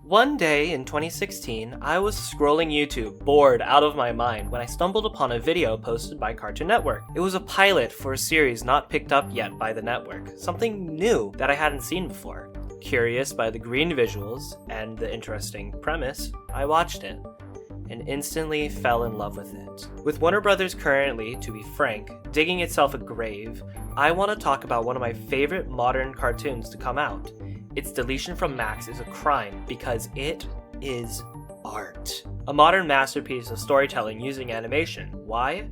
One day in 2016, I was scrolling YouTube, bored out of my mind, when I stumbled upon a video posted by Cartoon Network. It was a pilot for a series not picked up yet by the network, something new that I hadn't seen before. Curious by the green visuals and the interesting premise, I watched it, and instantly fell in love with it. With Warner Brothers currently, to be frank, digging itself a grave, I want to talk about one of my favorite modern cartoons to come out. Its deletion from Max is a crime because it is art. A modern masterpiece of storytelling using animation. Why?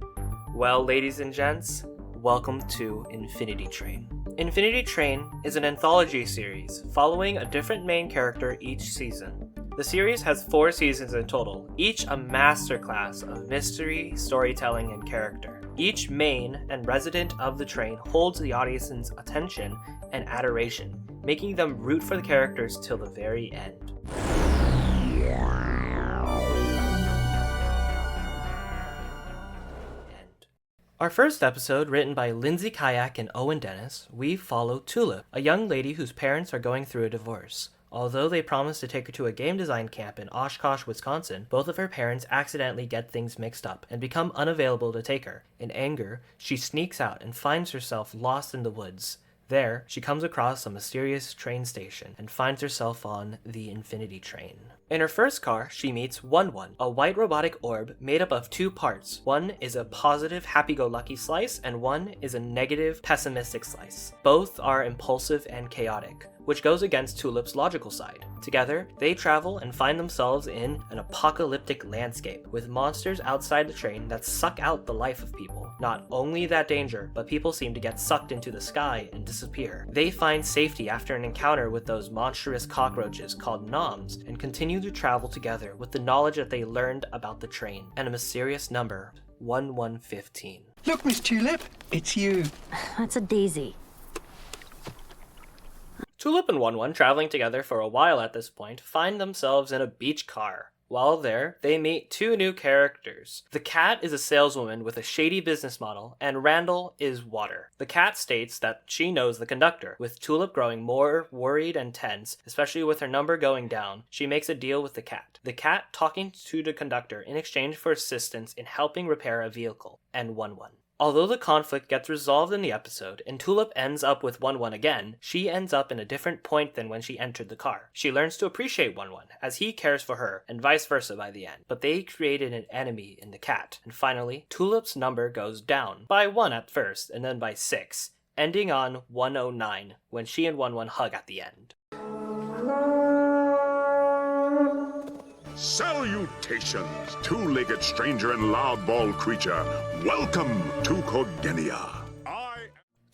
Well, ladies and gents, welcome to Infinity Train. Infinity Train is an anthology series following a different main character each season. The series has 4 seasons in total, each a masterclass of mystery, storytelling, and character. Each main and resident of the train holds the audience's attention and adoration, making them root for the characters till the very end. Our first episode, written by Lindsay Kayak and Owen Dennis, we follow Tulip, a young lady whose parents are going through a divorce. Although they promise to take her to a game design camp in Oshkosh, Wisconsin, both of her parents accidentally get things mixed up and become unavailable to take her. In anger, she sneaks out and finds herself lost in the woods. There, she comes across a mysterious train station and finds herself on the Infinity Train. In her first car, she meets 1-1, a white robotic orb made up of 2 parts. One is a positive happy-go-lucky slice, and one is a negative pessimistic slice. Both are impulsive and chaotic, which goes against Tulip's logical side. Together, they travel and find themselves in an apocalyptic landscape, with monsters outside the train that suck out the life of people. Not only that danger, but people seem to get sucked into the sky and disappear. They find safety after an encounter with those monstrous cockroaches called noms, and continue to travel together with the knowledge that they learned about the train, and a mysterious number, 1115. Look, Miss Tulip, it's you. That's a daisy. Tulip and 1-1, traveling together for a while at this point, find themselves in a beach car. While there, they meet 2 new characters. The cat is a saleswoman with a shady business model, and Randall is water. The cat states that she knows the conductor. With Tulip growing more worried and tense, especially with her number going down, she makes a deal with the cat. The cat talking to the conductor in exchange for assistance in helping repair a vehicle, and 1-1. Although the conflict gets resolved in the episode, and Tulip ends up with 1-1 again, she ends up in a different point than when she entered the car. She learns to appreciate 1-1, as he cares for her, and vice versa by the end. But they created an enemy in the cat. And finally, Tulip's number goes down, by 1 at first, and then by 6, ending on 109, when she and 1-1 hug at the end. Salutations, 2-legged stranger and loudball creature. Welcome to Corgenia.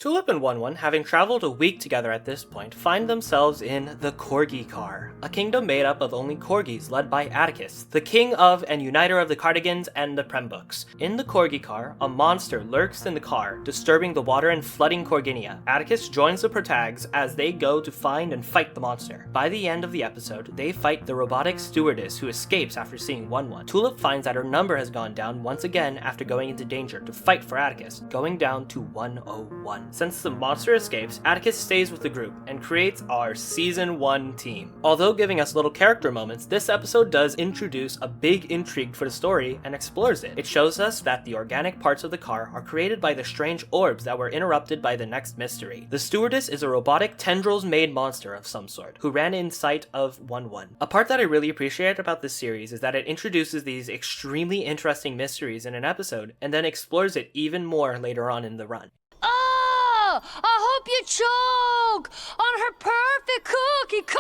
Tulip and 1-1, having traveled a week together at this point, find themselves in the Corgi car, a kingdom made up of only corgis led by Atticus, the king of and uniter of the Cardigans and the Prembooks. In the Corgi car, a monster lurks in the car, disturbing the water and flooding Corginia. Atticus joins the protags as they go to find and fight the monster. By the end of the episode, they fight the robotic stewardess who escapes after seeing 1-1. Tulip finds that her number has gone down once again after going into danger to fight for Atticus, going down to 101. Since the monster escapes, Atticus stays with the group and creates our Season 1 team. Although giving us little character moments, this episode does introduce a big intrigue for the story and explores it. It shows us that the organic parts of the car are created by the strange orbs that were interrupted by the next mystery. The stewardess is a robotic tendrils-made monster of some sort, who ran in sight of 1-1. A part that I really appreciate about this series is that it introduces these extremely interesting mysteries in an episode, and then explores it even more later on in the run. I hope you choke on her perfect cookie cutter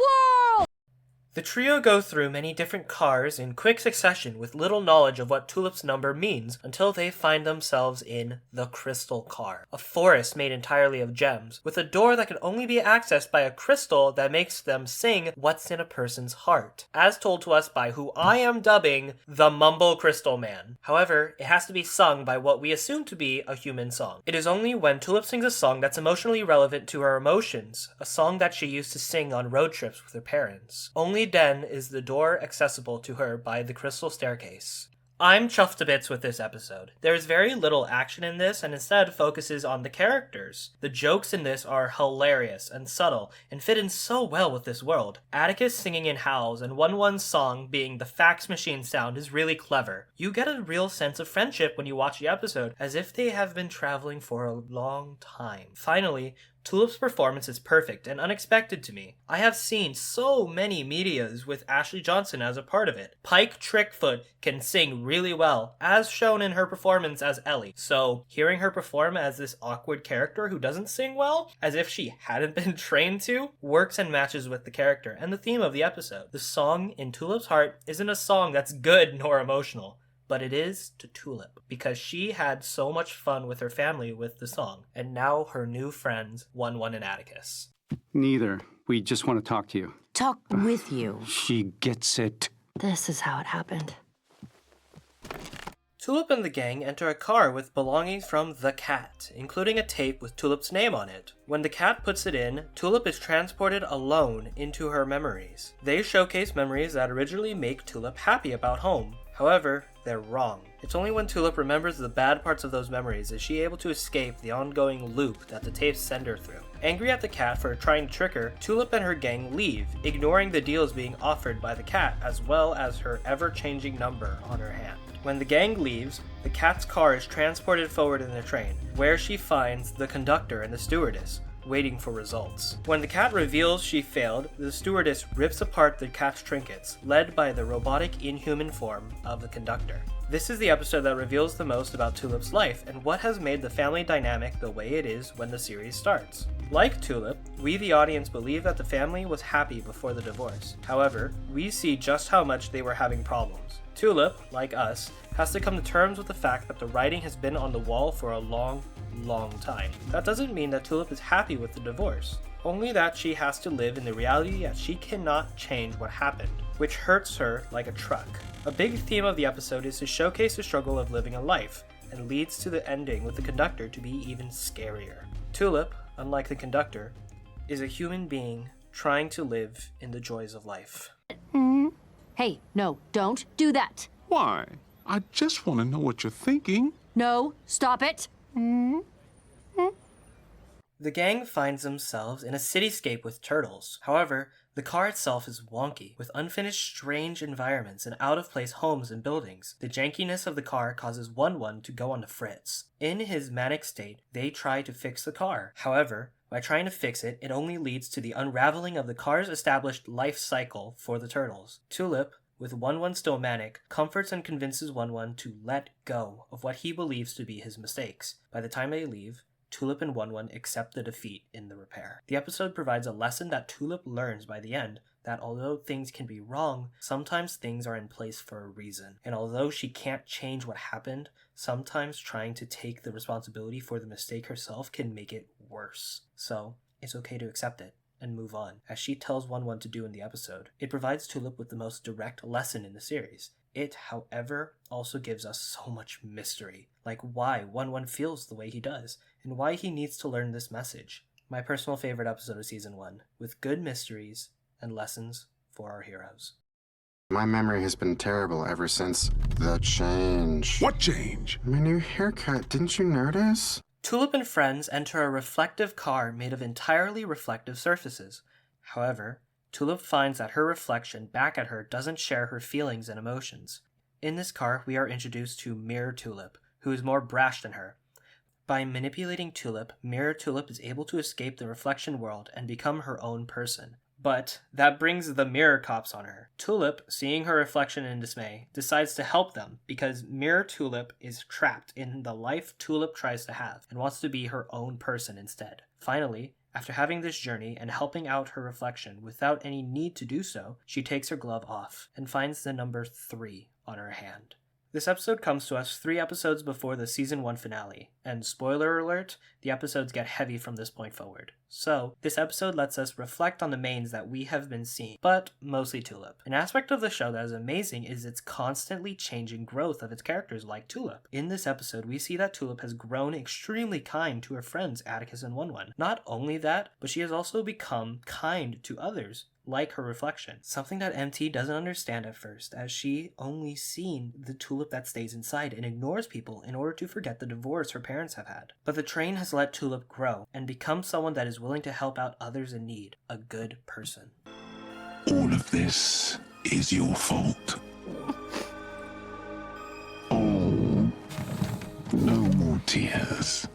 world! The trio go through many different cars in quick succession with little knowledge of what Tulip's number means until they find themselves in the Crystal Car, a forest made entirely of gems, with a door that can only be accessed by a crystal that makes them sing what's in a person's heart, as told to us by who I am dubbing the Mumble Crystal Man. However, it has to be sung by what we assume to be a human song. It is only when Tulip sings a song that's emotionally relevant to her emotions, a song that she used to sing on road trips with her parents. Only then is the door accessible to her by the crystal staircase. I'm chuffed to bits with this episode. There is very little action in this and instead focuses on the characters. The jokes in this are hilarious and subtle and fit in so well with this world. Atticus singing in howls and One-One's song being the fax machine sound is really clever. You get a real sense of friendship when you watch the episode, as if they have been traveling for a long time. Finally, Tulip's performance is perfect and unexpected to me. I have seen so many medias with Ashley Johnson as a part of it. Pike Trickfoot can sing really well, as shown in her performance as Ellie. So, hearing her perform as this awkward character who doesn't sing well, as if she hadn't been trained to, works and matches with the character and the theme of the episode. The song In Tulip's Heart isn't a song that's good nor emotional, but it is to Tulip, because she had so much fun with her family with the song, and now her new friends, One-One and Atticus. Neither. We just want to talk to you. Talk with you. She gets it. This is how it happened. Tulip and the gang enter a car with belongings from the cat, including a tape with Tulip's name on it. When the cat puts it in, Tulip is transported alone into her memories. They showcase memories that originally make Tulip happy about home. However, they're wrong. It's only when Tulip remembers the bad parts of those memories is she able to escape the ongoing loop that the tapes send her through. Angry at the cat for trying to trick her, Tulip and her gang leave, ignoring the deals being offered by the cat as well as her ever-changing number on her hand. When the gang leaves, the cat's car is transported forward in the train, where she finds the conductor and the stewardess, waiting for results. When the cat reveals she failed, the stewardess rips apart the cat's trinkets, led by the robotic inhuman form of the conductor. This is the episode that reveals the most about Tulip's life and what has made the family dynamic the way it is when the series starts. Like Tulip, we the audience believe that the family was happy before the divorce. However, we see just how much they were having problems. Tulip, like us, has to come to terms with the fact that the writing has been on the wall for a long time. That doesn't mean that Tulip is happy with the divorce, only that she has to live in the reality that she cannot change what happened, which hurts her like a truck. A big theme of the episode is to showcase the struggle of living a life, and leads to the ending with the conductor to be even scarier. Tulip, unlike the conductor, is a human being trying to live in the joys of life. Hey, no, don't do that. Why? I just want to know what you're thinking. No, stop it. The gang finds themselves in a cityscape with turtles. However, the car itself is wonky, with unfinished strange environments and out-of-place homes and buildings. The jankiness of the car causes One-One to go on the fritz. In his manic state, they try to fix the car. However, by trying to fix it, it only leads to the unraveling of the car's established life cycle for the turtles. Tulip, with One-One still manic, comforts and convinces One-One to let go of what he believes to be his mistakes. By the time they leave, Tulip and One-One accept the defeat in the repair. The episode provides a lesson that Tulip learns by the end, that although things can be wrong, sometimes things are in place for a reason. And although she can't change what happened, sometimes trying to take the responsibility for the mistake herself can make it worse. So, it's okay to accept it and move on, as she tells One-One to do in the episode. It provides Tulip with the most direct lesson in the series. It, however, also gives us so much mystery, like why One-One feels the way he does, and why he needs to learn this message. My personal favorite episode of Season 1, with good mysteries and lessons for our heroes. My memory has been terrible ever since the change. What change? My new haircut, didn't you notice? Tulip and friends enter a reflective car made of entirely reflective surfaces. However, Tulip finds that her reflection back at her doesn't share her feelings and emotions. In this car, we are introduced to Mirror Tulip, who is more brash than her. By manipulating Tulip, Mirror Tulip is able to escape the reflection world and become her own person. But that brings the mirror cops on her. Tulip, seeing her reflection in dismay, decides to help them because Mirror Tulip is trapped in the life Tulip tries to have and wants to be her own person instead. Finally, after having this journey and helping out her reflection without any need to do so, she takes her glove off and finds the number 3 on her hand. This episode comes to us 3 episodes before the Season 1 finale, and spoiler alert, the episodes get heavy from this point forward. So, this episode lets us reflect on the mains that we have been seeing, but mostly Tulip. An aspect of the show that is amazing is its constantly changing growth of its characters like Tulip. In this episode, we see that Tulip has grown extremely kind to her friends Atticus and One-One. Not only that, but she has also become kind to others, like her reflection. Something that MT doesn't understand at first, as she only seen the tulip that stays inside and ignores people in order to forget the divorce her parents have had. But the train has let Tulip grow and become someone that is willing to help out others in need, a good person. All of this is your fault. Oh, no more tears.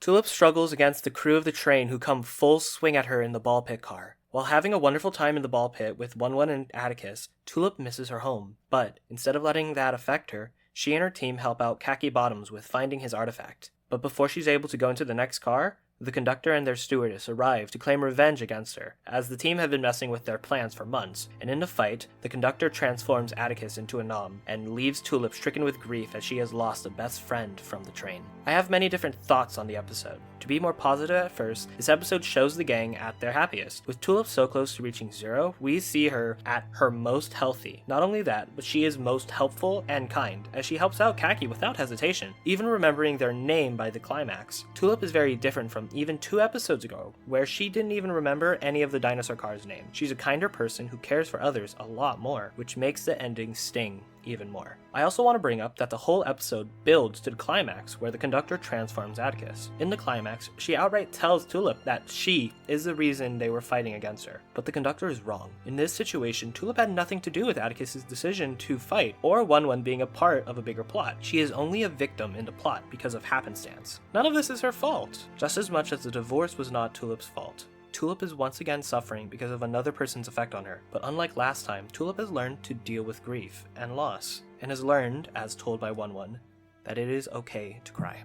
Tulip struggles against the crew of the train who come full swing at her in the ball pit car. While having a wonderful time in the ball pit with 1-1 and Atticus, Tulip misses her home. But instead of letting that affect her, she and her team help out Khaki Bottoms with finding his artifact. But before she's able to go into the next car, the conductor and their stewardess arrive to claim revenge against her, as the team have been messing with their plans for months, and in the fight, the conductor transforms Atticus into a nom, and leaves Tulip stricken with grief as she has lost a best friend from the train. I have many different thoughts on the episode. To be more positive at first, this episode shows the gang at their happiest. With Tulip so close to reaching 0, we see her at her most healthy. Not only that, but she is most helpful and kind, as she helps out Khaki without hesitation, even remembering their name by the climax. Tulip is very different from even 2 episodes ago, where she didn't even remember any of the dinosaur cars' names. She's a kinder person who cares for others a lot more, which makes the ending sting even more. I also want to bring up that the whole episode builds to the climax where the conductor transforms Atticus. In the climax, she outright tells Tulip that she is the reason they were fighting against her, but the conductor is wrong. In this situation, Tulip had nothing to do with Atticus's decision to fight, or 1-1 being a part of a bigger plot. She is only a victim in the plot because of happenstance. None of this is her fault, just as much as the divorce was not Tulip's fault. Tulip is once again suffering because of another person's effect on her, but unlike last time, Tulip has learned to deal with grief and loss, and has learned, as told by 1-1, that it is okay to cry.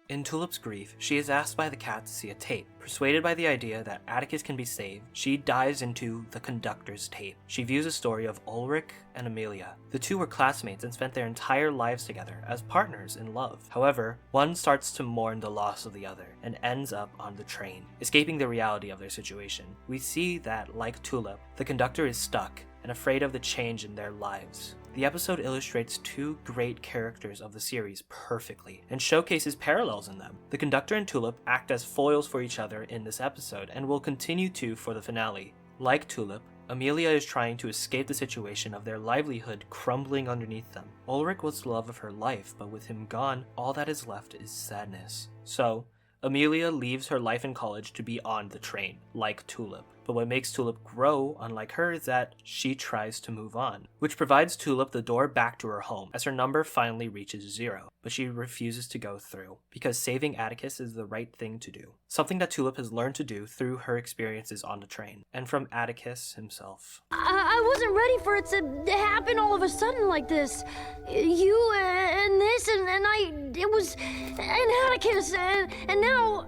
In Tulip's grief, she is asked by the cat to see a tape. Persuaded by the idea that Atticus can be saved, she dives into the conductor's tape. She views a story of Ulrich and Amelia. The two were classmates and spent their entire lives together as partners in love. However, one starts to mourn the loss of the other and ends up on the train, escaping the reality of their situation. We see that, like Tulip, the conductor is stuck and afraid of the change in their lives. The episode illustrates 2 great characters of the series perfectly, and showcases parallels in them. The conductor and Tulip act as foils for each other in this episode, and will continue to for the finale. Like Tulip, Amelia is trying to escape the situation of their livelihood crumbling underneath them. Ulrich was the love of her life, but with him gone, all that is left is sadness. So, Amelia leaves her life in college to be on the train, like Tulip. But what makes Tulip grow, unlike her, is that she tries to move on, which provides Tulip the door back to her home, as her number finally reaches 0. But she refuses to go through, because saving Atticus is the right thing to do. Something that Tulip has learned to do through her experiences on the train, and from Atticus himself. I wasn't ready for it to happen all of a sudden like this. You and this and it was, and Atticus and now...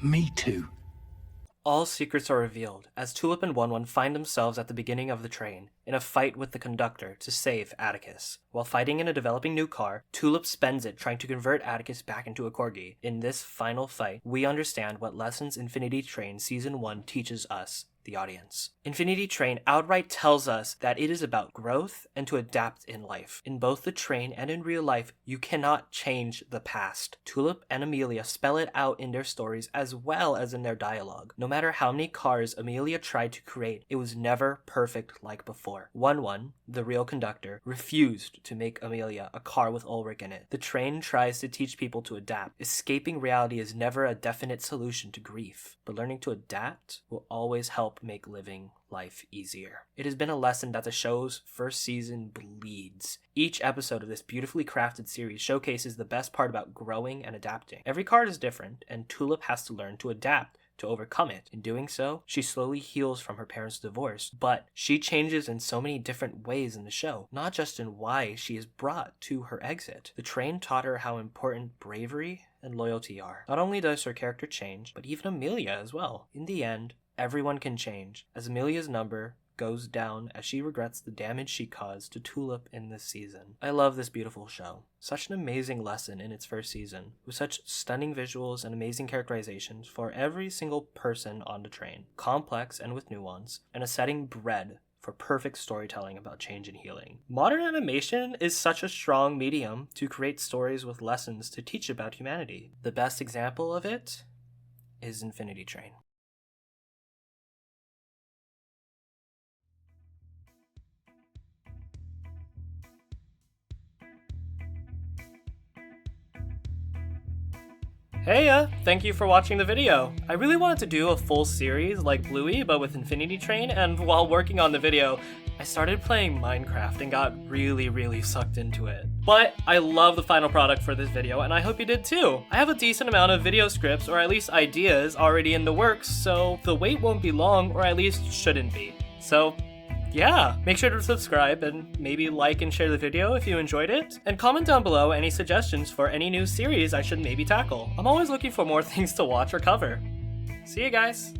Me too. All secrets are revealed, as Tulip and 1-1 find themselves at the beginning of the train, in a fight with the conductor to save Atticus. While fighting in a developing new car, Tulip spends it trying to convert Atticus back into a corgi. In this final fight, we understand what lessons Infinity Train Season 1 teaches us, the audience. Infinity Train outright tells us that it is about growth and to adapt in life. In both the train and in real life, you cannot change the past. Tulip and Amelia spell it out in their stories as well as in their dialogue. No matter how many cars Amelia tried to create, it was never perfect like before. 1-1, the real conductor, refused to make Amelia a car with Ulrich in it. The train tries to teach people to adapt. Escaping reality is never a definite solution to grief, but learning to adapt will always help make living life easier. It has been a lesson that the show's first season bleeds. Each episode of this beautifully crafted series showcases the best part about growing and adapting. Every card is different, and Tulip has to learn to adapt to overcome it. In doing so, she slowly heals from her parents' divorce, but she changes in so many different ways in the show, not just in why she is brought to her exit. The train taught her how important bravery and loyalty are. Not only does her character change, but even Amelia as well. In the end, everyone can change, as Amelia's number goes down as she regrets the damage she caused to Tulip in this season. I love this beautiful show. Such an amazing lesson in its first season, with such stunning visuals and amazing characterizations for every single person on the train, complex and with nuance, and a setting bred for perfect storytelling about change and healing. Modern animation is such a strong medium to create stories with lessons to teach about humanity. The best example of it is Infinity Train. Hey thank you for watching the video. I really wanted to do a full series like Bluey but with Infinity Train, and while working on the video, I started playing Minecraft and got really sucked into it. But I love the final product for this video, and I hope you did too. I have a decent amount of video scripts, or at least ideas, already in the works, so the wait won't be long, or at least shouldn't be. So yeah, make sure to subscribe and maybe like and share the video if you enjoyed it. And comment down below any suggestions for any new series I should maybe tackle. I'm always looking for more things to watch or cover. See you guys!